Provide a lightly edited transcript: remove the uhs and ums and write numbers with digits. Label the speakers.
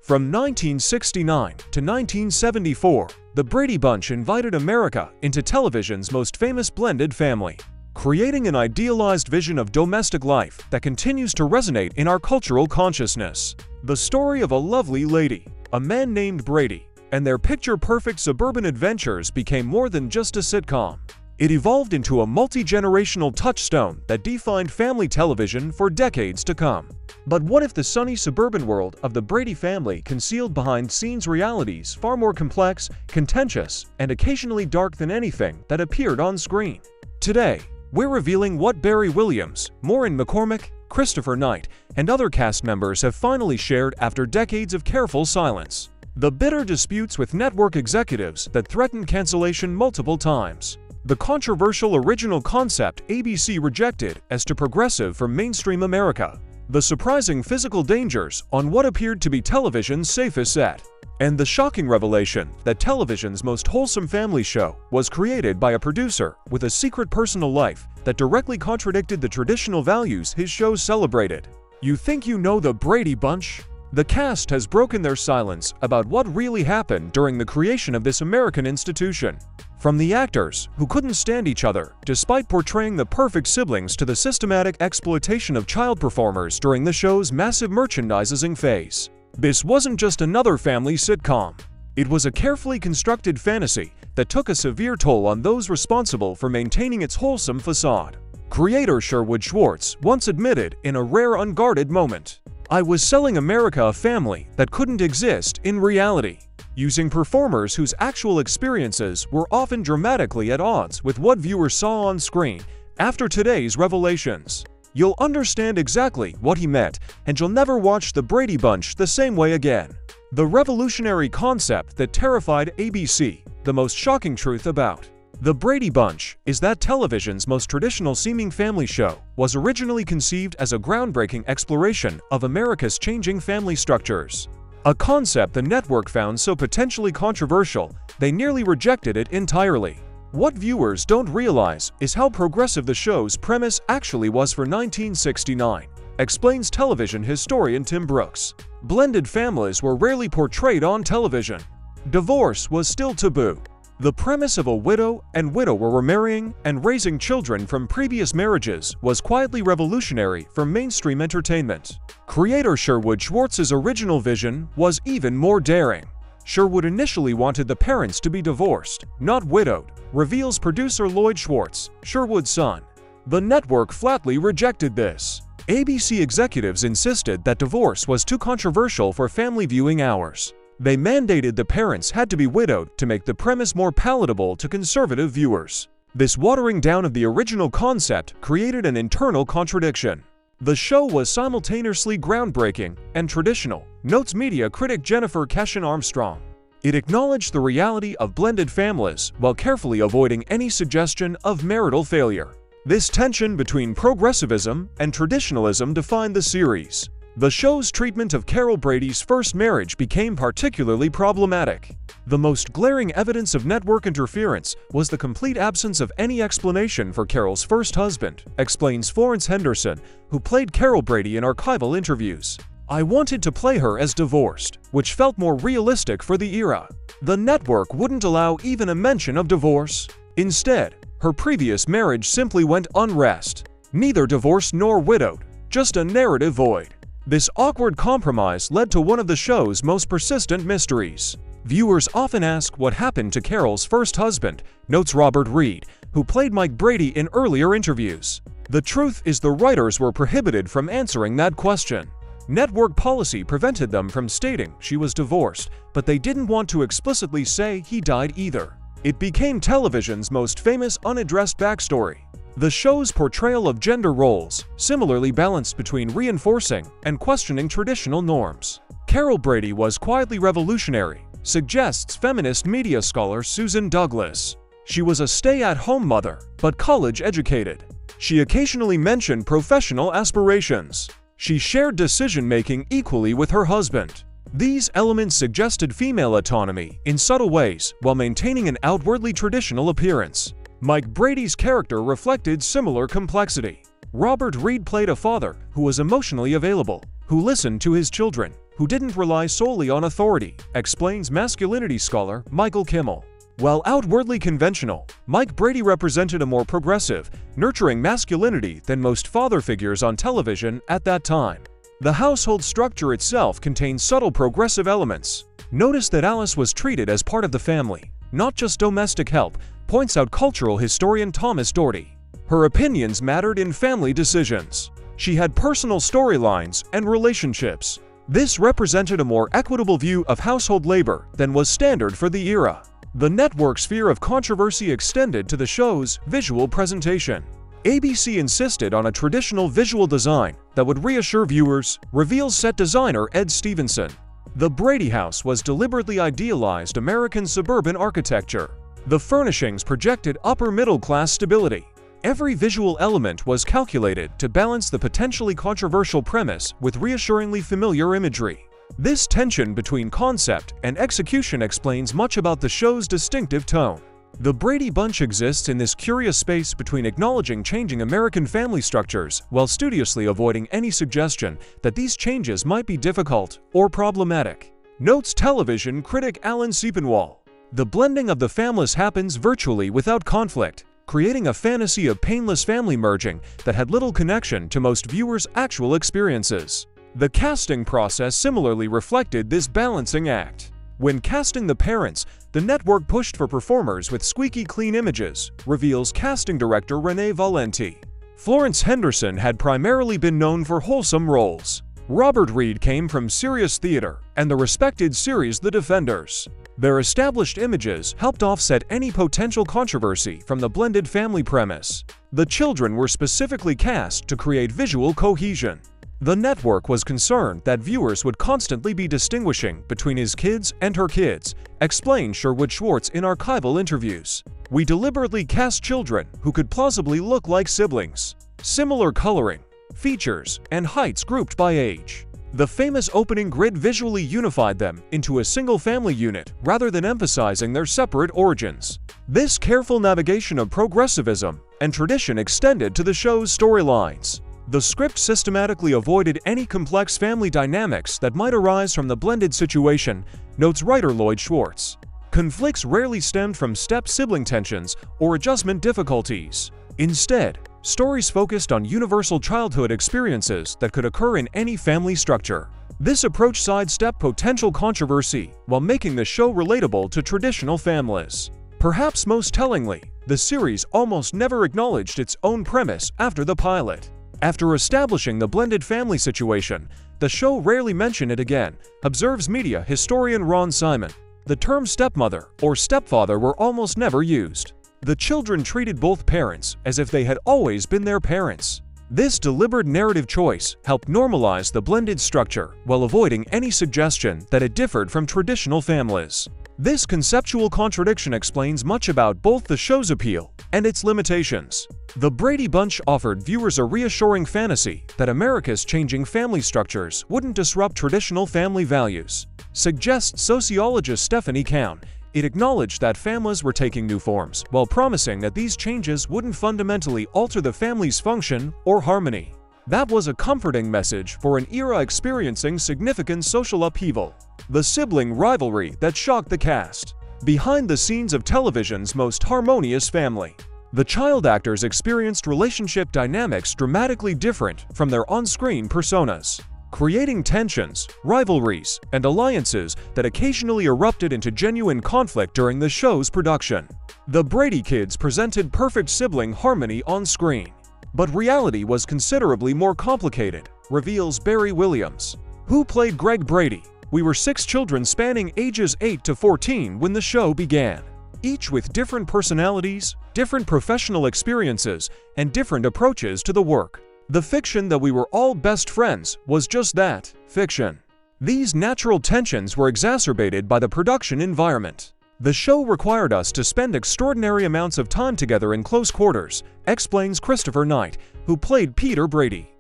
Speaker 1: From 1969 to 1974, the Brady Bunch invited America into television's most famous blended family, creating an idealized vision of domestic life that continues to resonate in our cultural consciousness. The story of a lovely lady, a man named Brady, and their picture-perfect suburban adventures became more than just a sitcom. It evolved into a multi-generational touchstone that defined family television for decades to come. But what if the sunny suburban world of the Brady family concealed behind-scenes realities far more complex, contentious, and occasionally dark than anything that appeared on screen? Today, we're revealing what Barry Williams, Maureen McCormick, Christopher Knight, and other cast members have finally shared after decades of careful silence. The bitter disputes with network executives that threatened cancellation multiple times. The controversial original concept ABC rejected as too progressive for mainstream America. The surprising physical dangers on what appeared to be television's safest set. And the shocking revelation that television's most wholesome family show was created by a producer with a secret personal life that directly contradicted the traditional values his shows celebrated. You think you know the Brady Bunch? The cast has broken their silence about what really happened during the creation of this American institution. From the actors, who couldn't stand each other despite portraying the perfect siblings, to the systematic exploitation of child performers during the show's massive merchandising phase. This wasn't just another family sitcom. It was a carefully constructed fantasy that took a severe toll on those responsible for maintaining its wholesome facade. Creator Sherwood Schwartz once admitted in a rare unguarded moment, "I was selling America a family that couldn't exist in reality," using performers whose actual experiences were often dramatically at odds with what viewers saw on screen. After today's revelations, you'll understand exactly what he meant, and you'll never watch the Brady Bunch the same way again. The revolutionary concept that terrified ABC. The most shocking truth about the Brady Bunch is that television's most traditional-seeming family show was originally conceived as a groundbreaking exploration of America's changing family structures. A concept the network found so potentially controversial, they nearly rejected it entirely. What viewers don't realize is how progressive the show's premise actually was for 1969, explains television historian Tim Brooks. Blended families were rarely portrayed on television. Divorce was still taboo. The premise of a widow and widower were marrying and raising children from previous marriages was quietly revolutionary for mainstream entertainment. Creator Sherwood Schwartz's original vision was even more daring. Sherwood initially wanted the parents to be divorced, not widowed, reveals producer Lloyd Schwartz, Sherwood's son. The network flatly rejected this. ABC executives insisted that divorce was too controversial for family viewing hours. They mandated the parents had to be widowed to make the premise more palatable to conservative viewers. This watering down of the original concept created an internal contradiction. The show was simultaneously groundbreaking and traditional, notes media critic Jennifer Cashin Armstrong. It acknowledged the reality of blended families while carefully avoiding any suggestion of marital failure. This tension between progressivism and traditionalism defined the series. The show's treatment of Carol Brady's first marriage became particularly problematic. The most glaring evidence of network interference was the complete absence of any explanation for Carol's first husband, explains Florence Henderson, who played Carol Brady in archival interviews. "I wanted to play her as divorced, which felt more realistic for the era. The network wouldn't allow even a mention of divorce. Instead, her previous marriage simply went unrest. Neither divorced nor widowed, just a narrative void." This awkward compromise led to one of the show's most persistent mysteries. Viewers often ask what happened to Carol's first husband, notes Robert Reed, who played Mike Brady in earlier interviews. The truth is the writers were prohibited from answering that question. Network policy prevented them from stating she was divorced, but they didn't want to explicitly say he died either. It became television's most famous unaddressed backstory. The show's portrayal of gender roles similarly balanced between reinforcing and questioning traditional norms. Carol Brady was quietly revolutionary, suggests feminist media scholar Susan Douglas. She was a stay-at-home mother, but college-educated. She occasionally mentioned professional aspirations. She shared decision-making equally with her husband. These elements suggested female autonomy in subtle ways while maintaining an outwardly traditional appearance. Mike Brady's character reflected similar complexity. Robert Reed played a father who was emotionally available, who listened to his children, who didn't rely solely on authority, explains masculinity scholar Michael Kimmel. While outwardly conventional, Mike Brady represented a more progressive, nurturing masculinity than most father figures on television at that time. The household structure itself contained subtle progressive elements. Notice that Alice was treated as part of the family, not just domestic help, points out cultural historian Thomas Doherty. Her opinions mattered in family decisions. She had personal storylines and relationships. This represented a more equitable view of household labor than was standard for the era. The network's sphere of controversy extended to the show's visual presentation. ABC insisted on a traditional visual design that would reassure viewers, reveals set designer Ed Stevenson. The Brady house was deliberately idealized American suburban architecture. The furnishings projected upper-middle-class stability. Every visual element was calculated to balance the potentially controversial premise with reassuringly familiar imagery. This tension between concept and execution explains much about the show's distinctive tone. The Brady Bunch exists in this curious space between acknowledging changing American family structures while studiously avoiding any suggestion that these changes might be difficult or problematic. Notes television critic Alan Sepinwall. The blending of the families happens virtually without conflict, creating a fantasy of painless family merging that had little connection to most viewers' actual experiences. The casting process similarly reflected this balancing act. When casting the parents, the network pushed for performers with squeaky clean images, reveals casting director Renee Valenti. Florence Henderson had primarily been known for wholesome roles. Robert Reed came from serious theater and the respected series The Defenders. Their established images helped offset any potential controversy from the blended family premise. The children were specifically cast to create visual cohesion. The network was concerned that viewers would constantly be distinguishing between his kids and her kids, explained Sherwood Schwartz in archival interviews. We deliberately cast children who could plausibly look like siblings. Similar coloring, features, and heights grouped by age. The famous opening grid visually unified them into a single family unit rather than emphasizing their separate origins. This careful navigation of progressivism and tradition extended to the show's storylines. The script systematically avoided any complex family dynamics that might arise from the blended situation, notes writer Lloyd Schwartz. Conflicts rarely stemmed from step-sibling tensions or adjustment difficulties. Instead, stories focused on universal childhood experiences that could occur in any family structure. This approach sidestepped potential controversy while making the show relatable to traditional families. Perhaps most tellingly, the series almost never acknowledged its own premise after the pilot. After establishing the blended family situation, the show rarely mentioned it again, observes media historian Ron Simon. The term stepmother or stepfather were almost never used. The children treated both parents as if they had always been their parents. This deliberate narrative choice helped normalize the blended structure while avoiding any suggestion that it differed from traditional families. This conceptual contradiction explains much about both the show's appeal and its limitations. The Brady Bunch offered viewers a reassuring fantasy that America's changing family structures wouldn't disrupt traditional family values. Suggests sociologist Stephanie Cowan. It acknowledged that families were taking new forms, while promising that these changes wouldn't fundamentally alter the family's function or harmony. That was a comforting message for an era experiencing significant social upheaval. The sibling rivalry that shocked the cast. Behind the scenes of television's most harmonious family. The child actors experienced relationship dynamics dramatically different from their on-screen personas, creating tensions, rivalries, and alliances that occasionally erupted into genuine conflict during the show's production. The Brady kids presented perfect sibling harmony on screen. But reality was considerably more complicated, reveals Barry Williams, who played Greg Brady. We were 6 children spanning ages 8 to 14 when the show began, each with different personalities, different professional experiences, and different approaches to the work. The fiction that we were all best friends was just that, fiction. These natural tensions were exacerbated by the production environment. The show required us to spend extraordinary amounts of time together in close quarters, explains Christopher Knight, who played Peter Brady.